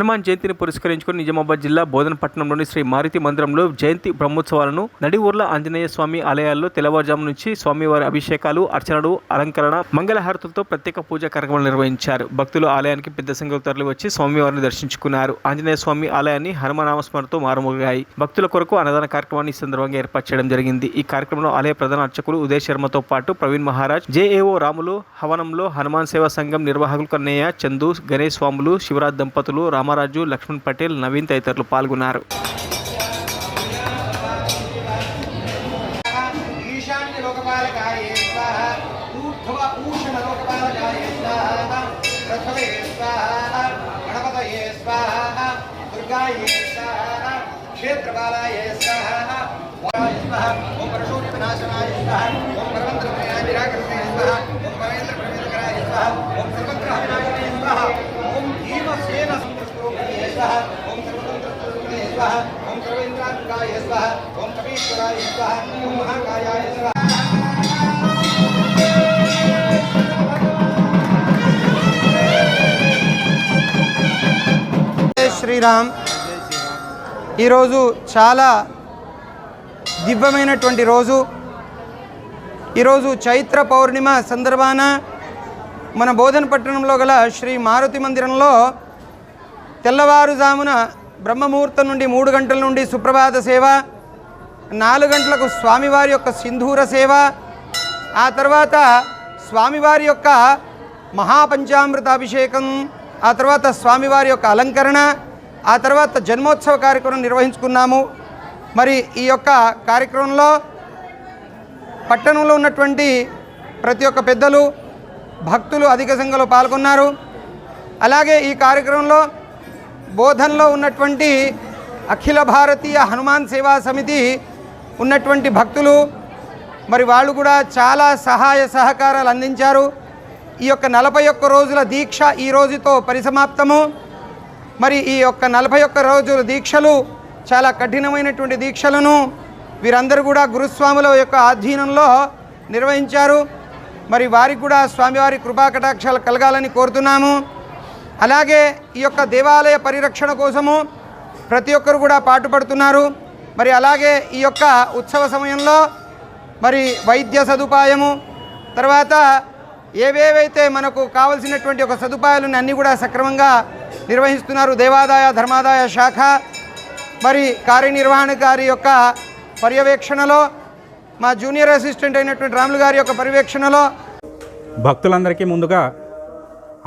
హనుమాన్ జయంతిని పురస్కరించుకుని నిజామాబాద్ జిల్లా బోధనపట్నంలోని శ్రీ మారుతి మందిరంలో జయంతి బ్రహ్మోత్సవాలను నడిఊర్ల ఆంజనేయ స్వామి ఆలయాల్లో తెల్లవారుజాము నుంచి స్వామివారి అభిషేకాలు, అర్చనలు, అలంకరణ, మంగళహారతులతో ప్రత్యేక పూజా కార్యక్రమాలు నిర్వహించారు. భక్తులు ఆలయానికి పెద్ద సంఖ్యలో తరలి వచ్చి స్వామివారిని దర్శించుకున్నారు. ఆంజనేయ స్వామి ఆలయాన్ని హనుమనామస్మరణతో మారుమోగాయి. భక్తుల కొరకు అన్నదాన కార్యక్రమాన్ని ఈ సందర్భంగా ఏర్పాటు చేయడం జరిగింది. ఈ కార్యక్రమంలో ఆలయ ప్రధాన అర్చకులు ఉదయ్ శర్మతో పాటు ప్రవీణ్ మహారాజ్, జేఏఓ రాములు, హవనంలో హనుమాన్ సేవా సంఘం నిర్వాహకులు కన్నయ్య, చందు, గణేష్ స్వాములు, శివరాజ్ దంపతులు, రామరాజు, లక్ష్మణ్ పటేల్, నవీన్ తదితరులు పాల్గొన్నారు. ओम सर्वेन्द्रात्मकाय स्वाहा, ओम कपीश्वराय स्वाहा, ओम महाकायाय स्वाहा। శ్రీరామ్ ఈరోజు చాలా దివ్యమైనటువంటి రోజు. ఈరోజు చైత్ర పౌర్ణిమ సందర్భాన మన బోధనపట్టణంలో గల శ్రీ మారుతి మందిరంలో తెల్లవారుజామున బ్రహ్మముహూర్తం నుండి 3 గంటల నుండి సుప్రభాత సేవ, 4 గంటలకు స్వామివారి యొక్క సింధూర సేవ, ఆ తర్వాత స్వామివారి యొక్క మహాపంచామృతాభిషేకం, ఆ తర్వాత స్వామివారి యొక్క అలంకరణ, ఆ తర్వాత జన్మోత్సవ కార్యక్రమం నిర్వహించుకున్నాము. మరి ఈ యొక్క కార్యక్రమంలో పట్టణంలో ఉన్నటువంటి ప్రతి ఒక్క పెద్దలు, భక్తులు అధిక సంఖ్యలో పాల్గొన్నారు. అలాగే ఈ కార్యక్రమంలో బోధనలో ఉన్నటువంటి అఖిల భారతీయ హనుమాన్ సేవా సమితి ఉన్నటువంటి భక్తులు మరి వాళ్ళు కూడా చాలా సహాయ సహకారాలు అందించారు. ఈ యొక్క 41 రోజుల దీక్ష ఈ రోజుతో పరిసమాప్తము. మరి ఈ యొక్క 41 రోజుల దీక్షలు చాలా కఠినమైనటువంటి దీక్షలను వీరందరూ కూడా గురుస్వాముల యొక్క ఆధీనంలో నిర్వహించారు. మరి వారికి కూడా స్వామివారి కృపాకటాక్షాలు కలగాలని కోరుతున్నాము. అలాగే ఈ యొక్క దేవాలయ పరిరక్షణ కోసము ప్రతి ఒక్కరు కూడా పాటుపడుతున్నారు. మరి అలాగే ఈ యొక్క ఉత్సవ సమయంలో మరి వైద్య సదుపాయము, తర్వాత ఏవేవైతే మనకు కావలసినటువంటి ఒక సదుపాయాలను అన్నీ కూడా సక్రమంగా నిర్వహిస్తున్నారు. దేవాదాయ ధర్మాదాయ శాఖ మరి కార్యనిర్వహణకారి యొక్క పర్యవేక్షణలో, మా జూనియర్ అసిస్టెంట్ అయినటువంటి రాములు గారి యొక్క పర్యవేక్షణలో భక్తులందరికీ ముందుగా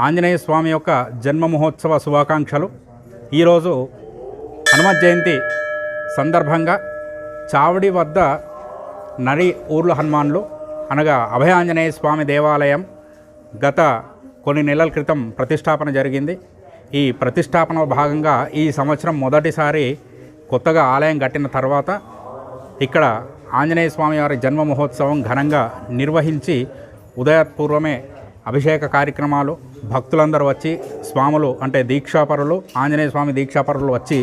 ఆంజనేయ స్వామి యొక్క జన్మ మహోత్సవ శుభాకాంక్షలు. ఈరోజు హనుమత్ జయంతి సందర్భంగా చావడి వద్ద నడి ఊర్ల హనుమాన్లు అనగా అభయ ఆంజనేయ స్వామి దేవాలయం గత కొన్ని నెలల క్రితం ప్రతిష్టాపన జరిగింది. ఈ ప్రతిష్టాపన భాగంగా ఈ సంవత్సరం మొదటిసారి కొత్తగా ఆలయం కట్టిన తర్వాత ఇక్కడ ఆంజనేయ స్వామి వారి జన్మ మహోత్సవం ఘనంగా నిర్వహించి ఉదయపూర్వమే అభిషేక కార్యక్రమాలు, భక్తులందరూ వచ్చి స్వాములు అంటే దీక్షాపరులు, ఆంజనేయ స్వామి దీక్షాపరులు వచ్చి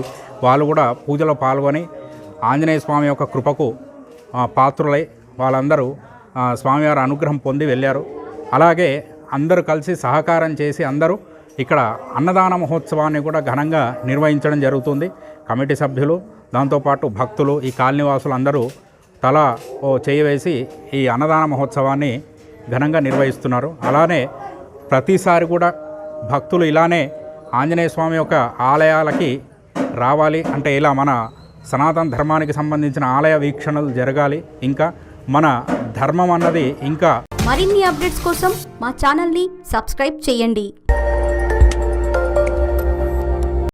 వాళ్ళు కూడా పూజలో పాల్గొని ఆంజనేయ స్వామి యొక్క కృపకు పాత్రులై వాళ్ళందరూ స్వామివారి అనుగ్రహం పొంది వెళ్ళారు. అలాగే అందరూ కలిసి సహకారం చేసి అందరూ ఇక్కడ అన్నదాన మహోత్సవాన్ని కూడా ఘనంగా నిర్వహించడం జరుగుతుంది. కమిటీ సభ్యులు, దాంతోపాటు భక్తులు, ఈ కాలనీవాసులు అందరూ తల ఓ చేయి వేసి ఈ అన్నదాన మహోత్సవాన్ని ఘనంగా నిర్వహిస్తున్నారు. అలానే ప్రతిసారి కూడా భక్తులు ఇలానే ఆంజనేయ స్వామి యొక్క ఆలయాలకి రావాలి అంటే ఇలా మన సనాతన ధర్మానికి సంబంధించిన ఆలయ వీక్షణలు జరగాలి. ఇంకా మన ధర్మం అన్నది ఇంకా మరిన్ని అప్డేట్స్ కోసం మా ఛానల్ని సబ్స్క్రైబ్ చేయండి.